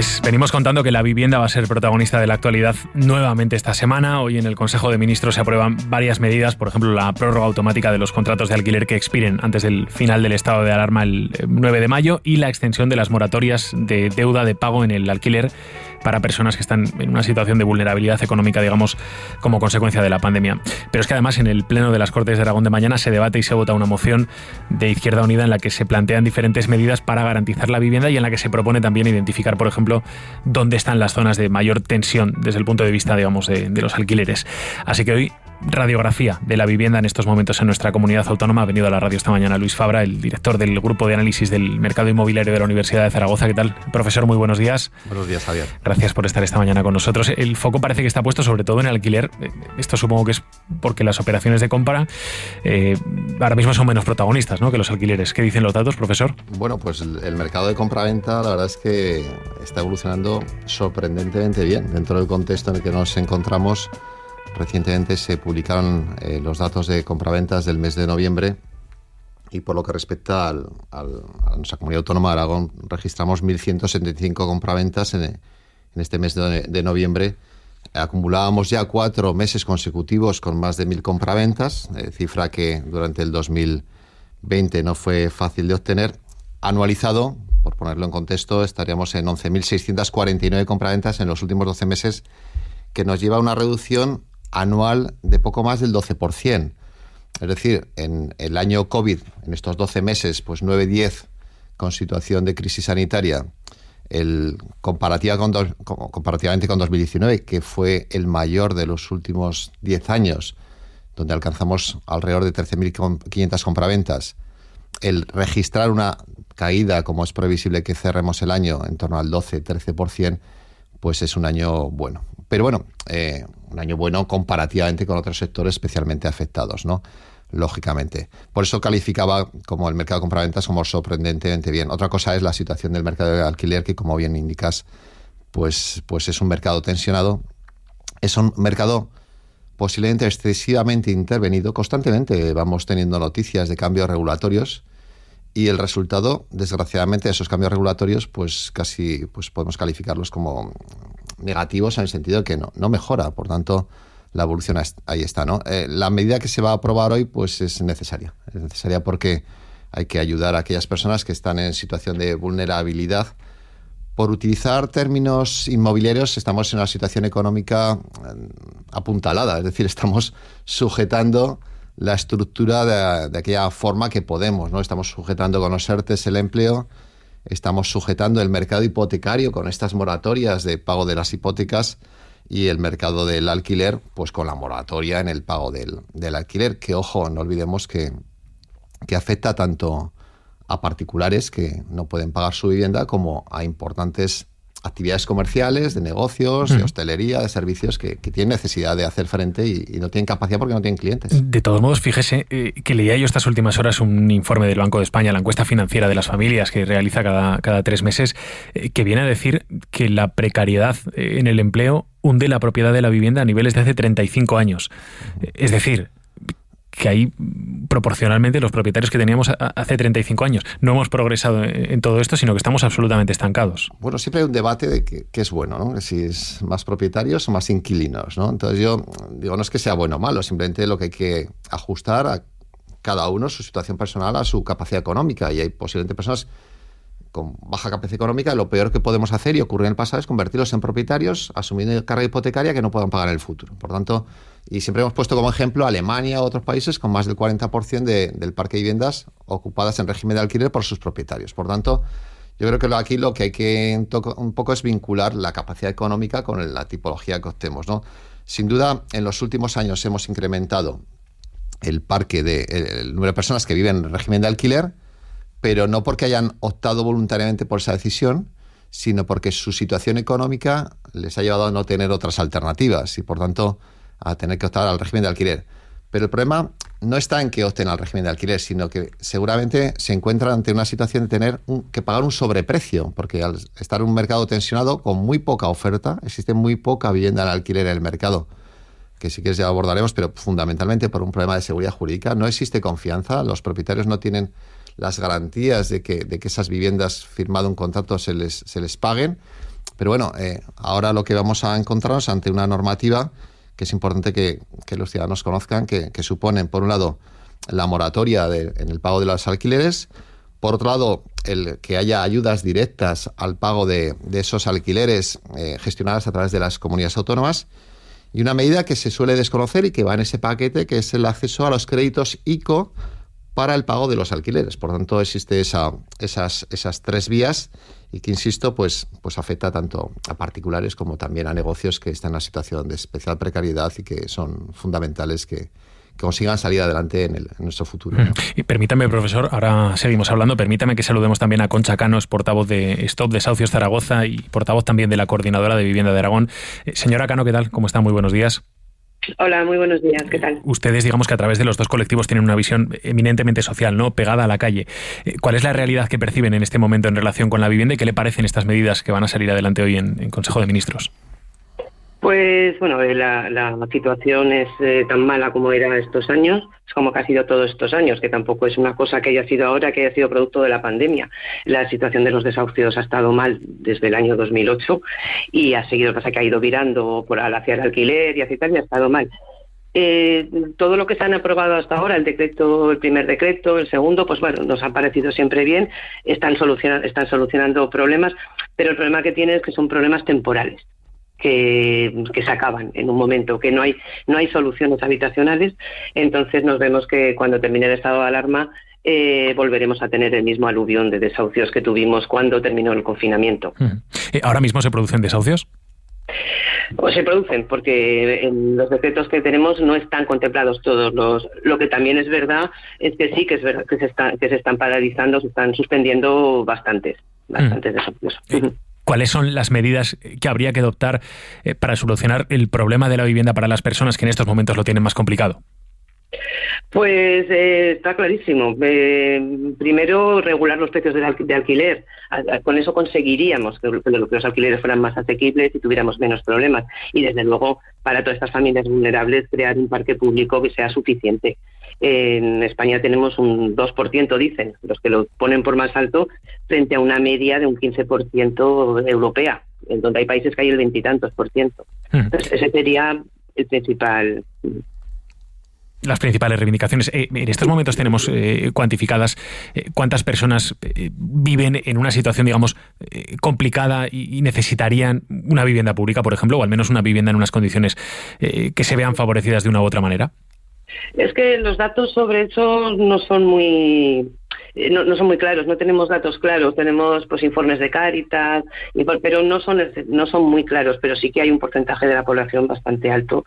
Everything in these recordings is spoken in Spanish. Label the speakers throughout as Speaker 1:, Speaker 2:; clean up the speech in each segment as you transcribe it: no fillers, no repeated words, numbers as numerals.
Speaker 1: Les venimos contando que la vivienda va a ser protagonista de la actualidad nuevamente esta semana. Hoy en el Consejo de Ministros se aprueban varias medidas, por ejemplo, la prórroga automática de los contratos de alquiler que expiren antes del final del estado de alarma el 9 de mayo y la extensión de las moratorias de deuda de pago en el alquiler para personas que están en una situación de vulnerabilidad económica, digamos, como consecuencia de la pandemia. Pero es que además en el Pleno de las Cortes de Aragón de mañana se debate y se vota una moción de Izquierda Unida en la que se plantean diferentes medidas para garantizar la vivienda y en la que se propone también identificar, por ejemplo, dónde están las zonas de mayor tensión desde el punto de vista, digamos, de los alquileres. Así que hoy, radiografía de la vivienda en estos momentos en nuestra comunidad autónoma. Ha venido a la radio esta mañana Luis Fabra, el director del Grupo de Análisis del Mercado Inmobiliario de la Universidad de Zaragoza. ¿Qué tal, profesor? Muy buenos días.
Speaker 2: Buenos días, Javier.
Speaker 1: Gracias por estar esta mañana con nosotros. El foco parece que está puesto sobre todo en el alquiler. Esto supongo que es porque las operaciones de compra ahora mismo son menos protagonistas, ¿no?, que los alquileres. ¿Qué dicen los datos, profesor?
Speaker 2: Bueno, pues el mercado de compra-venta, la verdad es que está evolucionando sorprendentemente bien dentro del contexto en el que nos encontramos. Recientemente se publicaron los datos de compraventas del mes de noviembre y por lo que respecta a nuestra comunidad autónoma de Aragón registramos 1.175 compraventas en este mes de noviembre. Acumulábamos ya 4 meses consecutivos con más de 1.000 compraventas, cifra que durante el 2020 no fue fácil de obtener. Anualizado, por ponerlo en contexto, estaríamos en 11.649 compraventas en los últimos 12 meses, que nos lleva a una reducción anual de poco más del 12%. Es decir, en el año COVID, en estos 12 meses, pues 9-10 con situación de crisis sanitaria, comparativamente con 2019, que fue el mayor de los últimos 10 años, donde alcanzamos alrededor de 13.500 compraventas, el registrar una caída, como es previsible que cerremos el año, en torno al 12-13%, pues es un año bueno. Pero bueno, un año bueno comparativamente con otros sectores especialmente afectados, ¿no?, lógicamente. Por eso calificaba como el mercado de compraventas como sorprendentemente bien. Otra cosa es la situación del mercado de alquiler, que como bien indicas, pues es un mercado tensionado. Es un mercado posiblemente excesivamente intervenido. Constantemente vamos teniendo noticias de cambios regulatorios y el resultado, desgraciadamente, de esos cambios regulatorios, pues casi podemos calificarlos como negativos en el sentido de que no mejora. Por tanto, la evolución ahí está, ¿no? La medida que se va a aprobar hoy pues es necesaria. Es necesaria porque hay que ayudar a aquellas personas que están en situación de vulnerabilidad. Por utilizar términos inmobiliarios, estamos en una situación económica apuntalada, es decir, estamos sujetando la estructura de aquella forma que podemos, ¿no? Estamos sujetando con los ERTEs el empleo, estamos sujetando el mercado hipotecario con estas moratorias de pago de las hipotecas y el mercado del alquiler, pues con la moratoria en el pago del alquiler, que, ojo, no olvidemos que afecta tanto a particulares que no pueden pagar su vivienda como a importantes actividades comerciales, de negocios, de hostelería, de servicios que tienen necesidad de hacer frente y no tienen capacidad porque no tienen clientes.
Speaker 1: De todos modos, fíjese que leía yo estas últimas horas un informe del Banco de España, la encuesta financiera de las familias que realiza cada 3 meses, que viene a decir que la precariedad en el empleo hunde la propiedad de la vivienda a niveles de hace 35 años. Es decir, que ahí proporcionalmente los propietarios que teníamos hace 35 años no hemos progresado en todo esto, sino que estamos absolutamente estancados.
Speaker 2: Bueno, siempre hay un debate de qué es bueno, ¿no? Si es más propietarios o más inquilinos, ¿no? Entonces yo digo, no es que sea bueno o malo, simplemente lo que hay que ajustar a cada uno su situación personal, a su capacidad económica, y hay posiblemente personas con baja capacidad económica. Lo peor que podemos hacer, y ocurrió en el pasado, es convertirlos en propietarios asumiendo carga hipotecaria que no puedan pagar en el futuro. Por tanto, y siempre hemos puesto como ejemplo Alemania u otros países con más del 40% del parque de viviendas ocupadas en régimen de alquiler por sus propietarios. Por tanto, yo creo que aquí lo que hay que un poco es vincular la capacidad económica con la tipología que optemos, ¿no? Sin duda, en los últimos años hemos incrementado el parque el número de personas que viven en régimen de alquiler, pero no porque hayan optado voluntariamente por esa decisión, sino porque su situación económica les ha llevado a no tener otras alternativas y, por tanto, a tener que optar al régimen de alquiler. Pero el problema no está en que opten al régimen de alquiler, sino que seguramente se encuentran ante una situación de tener que pagar un sobreprecio, porque al estar en un mercado tensionado con muy poca oferta, existe muy poca vivienda en alquiler en el mercado, que si quieres ya abordaremos, pero fundamentalmente por un problema de seguridad jurídica. No existe confianza, los propietarios no tienen las garantías de que esas viviendas, firmado un contrato, se les paguen. Pero bueno, ahora lo que vamos a encontrarnos ante una normativa que es importante que los ciudadanos conozcan, que suponen, por un lado, la moratoria en el pago de los alquileres, por otro lado, el que haya ayudas directas al pago de esos alquileres gestionadas a través de las comunidades autónomas, y una medida que se suele desconocer y que va en ese paquete, que es el acceso a los créditos ICO para el pago de los alquileres. Por tanto, existe esas tres vías y que, insisto, pues afecta tanto a particulares como también a negocios que están en una situación de especial precariedad y que son fundamentales que consigan salir adelante en nuestro futuro, ¿no?
Speaker 1: Y permítame, profesor, ahora seguimos hablando, permítame que saludemos también a Concha Cano, es portavoz de Stop Desahucios Zaragoza y portavoz también de la Coordinadora de Vivienda de Aragón. Señora Cano, ¿qué tal? ¿Cómo está? Muy buenos días.
Speaker 3: Hola, muy buenos días, ¿qué tal?
Speaker 1: Ustedes, digamos que a través de los dos colectivos tienen una visión eminentemente social, ¿no? Pegada a la calle. ¿Cuál es la realidad que perciben en este momento en relación con la vivienda y qué le parecen estas medidas que van a salir adelante hoy en Consejo de Ministros?
Speaker 3: Pues bueno, la situación es tan mala como era estos años, es como que ha sido todos estos años, que tampoco es una cosa que haya sido ahora, que haya sido producto de la pandemia. La situación de los desahucios ha estado mal desde el año 2008 y ha seguido, pasa que ha ido virando hacia el alquiler y hacia tal, y ha estado mal. Todo lo que se han aprobado hasta ahora, el primer decreto, el segundo, pues bueno, nos ha parecido siempre bien, están solucionando problemas, pero el problema que tiene es que son problemas temporales. Que se acaban en un momento, que no hay soluciones habitacionales. Entonces nos vemos que cuando termine el estado de alarma volveremos a tener el mismo aluvión de desahucios que tuvimos cuando terminó el confinamiento.
Speaker 1: ¿Ahora mismo se producen desahucios?
Speaker 3: Pues se producen, porque en los decretos que tenemos no están contemplados todos los. Lo que también es verdad es que sí, que es verdad que se están paralizando, se están suspendiendo bastantes desahucios.
Speaker 1: ¿Cuáles son las medidas que habría que adoptar para solucionar el problema de la vivienda para las personas que en estos momentos lo tienen más complicado?
Speaker 3: Pues está clarísimo. Primero, regular los precios de alquiler. Con eso conseguiríamos que los alquileres fueran más asequibles y tuviéramos menos problemas. Y desde luego, para todas estas familias vulnerables, crear un parque público que sea suficiente. En España tenemos un 2%, dicen, los que lo ponen por más alto, frente a una media de un 15% europea, en donde hay países que hay el 20 y tantos %. Entonces, ese sería el principal.
Speaker 1: Las principales reivindicaciones. En estos momentos tenemos cuantificadas cuántas personas viven en una situación, digamos, complicada y necesitarían una vivienda pública, por ejemplo, o al menos una vivienda en unas condiciones que se vean favorecidas de una u otra manera.
Speaker 3: Es que los datos sobre eso no son muy claros, no tenemos datos claros, tenemos pues informes de Cáritas, pero no son muy claros, pero sí que hay un porcentaje de la población bastante alto,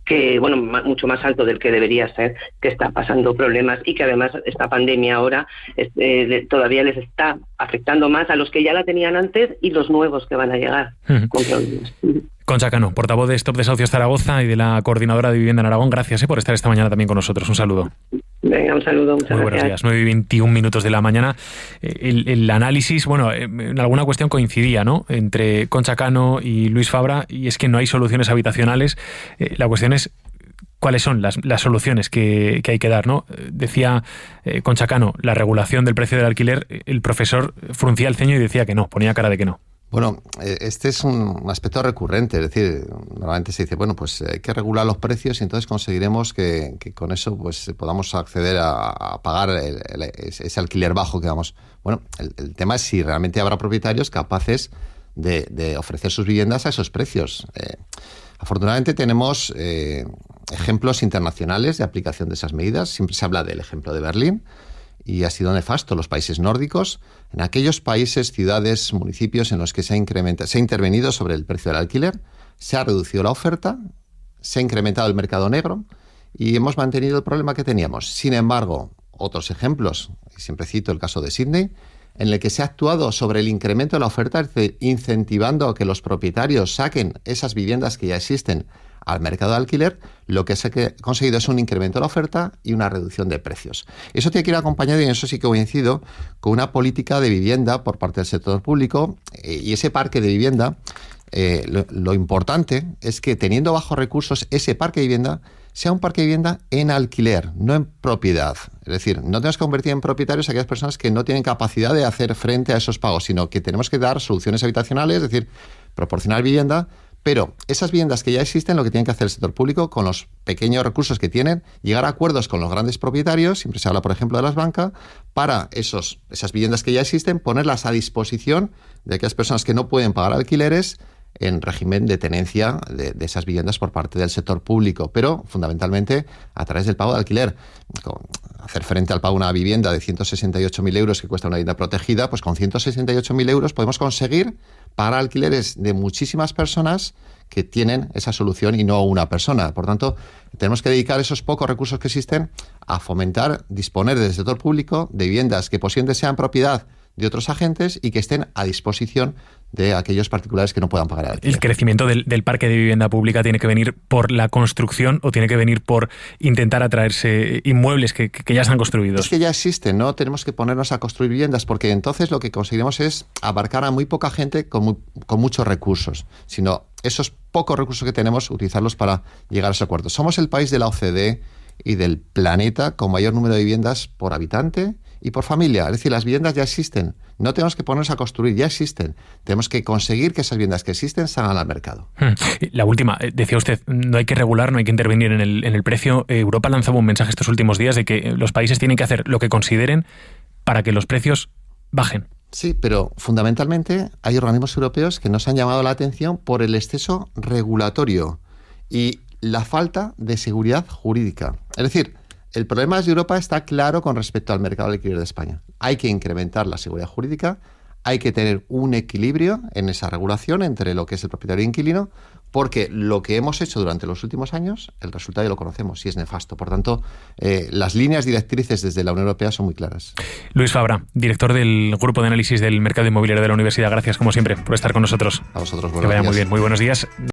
Speaker 3: que bueno, mucho más alto del que debería ser, que está pasando problemas y que además esta pandemia ahora todavía les está afectando más a los que ya la tenían antes y los nuevos que van a llegar con problemas.
Speaker 1: Concha Cano, portavoz de Stop Desahucios Zaragoza y de la Coordinadora de Vivienda en Aragón, gracias por estar esta mañana también con nosotros. Un saludo.
Speaker 3: Venga, un saludo, muchas
Speaker 1: Muy buenos
Speaker 3: gracias.
Speaker 1: días, 9:21 de la mañana. El análisis, bueno, en alguna cuestión coincidía, ¿no?, entre Concha Cano y Luis Fabra, y es que no hay soluciones habitacionales. La cuestión es cuáles son las soluciones que hay que dar, ¿no? Decía Concha Cano, la regulación del precio del alquiler, el profesor fruncía el ceño y decía que no, ponía cara de que no.
Speaker 2: Bueno, este es un aspecto recurrente, es decir, normalmente se dice, bueno, pues hay que regular los precios y entonces conseguiremos que con eso pues podamos acceder a pagar ese alquiler bajo que damos. Bueno, el tema es si realmente habrá propietarios capaces de ofrecer sus viviendas a esos precios. Afortunadamente tenemos ejemplos internacionales de aplicación de esas medidas. Siempre se habla del ejemplo de Berlín, y ha sido nefasto los países nórdicos. En aquellos países, ciudades, municipios en los que se ha intervenido sobre el precio del alquiler, se ha reducido la oferta, se ha incrementado el mercado negro y hemos mantenido el problema que teníamos. Sin embargo, otros ejemplos, y siempre cito el caso de Sydney, en el que se ha actuado sobre el incremento de la oferta, incentivando a que los propietarios saquen esas viviendas que ya existen al mercado de alquiler, lo que se ha conseguido es un incremento de la oferta y una reducción de precios. Eso tiene que ir acompañado, y en eso sí que coincido, con una política de vivienda por parte del sector público, y ese parque de vivienda, lo importante es que teniendo bajos recursos, ese parque de vivienda sea un parque de vivienda en alquiler, no en propiedad. Es decir, no tenemos que convertir en propietarios a aquellas personas que no tienen capacidad de hacer frente a esos pagos, sino que tenemos que dar soluciones habitacionales, es decir, proporcionar vivienda, pero esas viviendas que ya existen, lo que tiene que hacer el sector público con los pequeños recursos que tienen, llegar a acuerdos con los grandes propietarios, siempre se habla, por ejemplo, de las bancas, para esas viviendas que ya existen, ponerlas a disposición de aquellas personas que no pueden pagar alquileres en régimen de tenencia de esas viviendas por parte del sector público, pero fundamentalmente a través del pago de alquiler. Hacer frente al pago de una vivienda de 168.000 euros que cuesta una vivienda protegida, pues con 168.000 euros podemos conseguir pagar alquileres de muchísimas personas que tienen esa solución y no una persona. Por tanto, tenemos que dedicar esos pocos recursos que existen a fomentar, disponer del sector público de viviendas que posiblemente sean propiedad de otros agentes y que estén a disposición de aquellos particulares que no puedan pagar el alquiler.
Speaker 1: ¿El crecimiento del parque de vivienda pública tiene que venir por la construcción o tiene que venir por intentar atraerse inmuebles que ya están construidos?
Speaker 2: Es que ya existen, no tenemos que ponernos a construir viviendas, porque entonces lo que conseguiremos es abarcar a muy poca gente con muchos recursos, sino esos pocos recursos que tenemos, utilizarlos para llegar a ese acuerdo. Somos el país de la OCDE y del planeta con mayor número de viviendas por habitante y por familia. Es decir, las viviendas ya existen. No tenemos que ponernos a construir, ya existen. Tenemos que conseguir que esas viviendas que existen salgan al mercado.
Speaker 1: La última, decía usted, no hay que regular, no hay que intervenir en el precio. Europa lanzaba un mensaje estos últimos días de que los países tienen que hacer lo que consideren para que los precios bajen.
Speaker 2: Sí, pero fundamentalmente hay organismos europeos que nos han llamado la atención por el exceso regulatorio y la falta de seguridad jurídica. Es decir, el problema de Europa está claro con respecto al mercado de alquiler de España. Hay que incrementar la seguridad jurídica, hay que tener un equilibrio en esa regulación entre lo que es el propietario e inquilino, porque lo que hemos hecho durante los últimos años, el resultado ya lo conocemos y es nefasto. Por tanto, las líneas directrices desde la Unión Europea son muy claras.
Speaker 1: Luis Fabra, director del Grupo de Análisis del Mercado Inmobiliario de la Universidad. Gracias, como siempre, por estar con nosotros.
Speaker 2: A vosotros, buenos días.
Speaker 1: Que vaya muy bien. Muy buenos días.